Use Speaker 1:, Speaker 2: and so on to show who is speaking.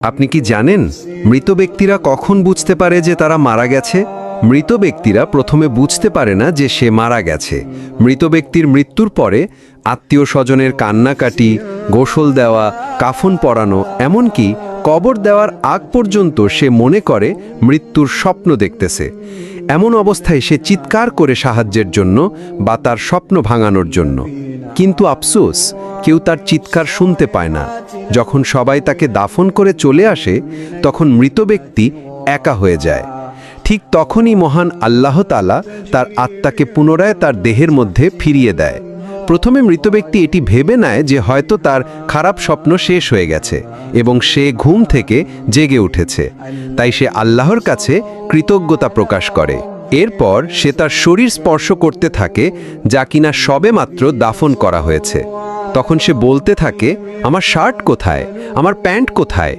Speaker 1: আপনি কি জানেন মৃত ব্যক্তিরা কখন বুঝতে পারে যে তারা মারা গেছে? মৃত ব্যক্তিরা প্রথমে বুঝতে পারে না যে সে মারা গেছে। মৃত ব্যক্তির মৃত্যুর পরে আত্মীয় স্বজনের কান্নাকাটি, গোসল দেওয়া, কাফন পরানো, এমনকি কবর দেওয়ার আগ পর্যন্ত সে মনে করে মৃত্যুর স্বপ্ন দেখতেছে। এমন অবস্থায় সে চিৎকার করে সাহায্যের জন্য বা তার স্বপ্ন ভাঙানোর জন্য। কিন্তু আফসোস, কেউ তার চিৎকার শুনতে পায় না। যখন সবাই তাকে দাফন করে চলে আসে, তখন মৃত ব্যক্তি একা হয়ে যায়। ঠিক তখনই মহান আল্লাহ তাআলা তার আত্মাকে পুনরায় তার দেহের মধ্যে ফিরিয়ে দেয়। প্রথমে মৃত ব্যক্তি এটি ভেবে নেয় যে হয়তো তার খারাপ স্বপ্ন শেষ হয়ে গেছে এবং সে ঘুম থেকে জেগে উঠেছে। তাই সে আল্লাহর কাছে কৃতজ্ঞতা প্রকাশ করে। এরপর সে তার শরীর স্পর্শ করতে থাকে, যা কিনা সবেমাত্র দাফন করা হয়েছে। তখন সে বলতে থাকে, আমার শার্ট কোথায়, আমার প্যান্ট কোথায়?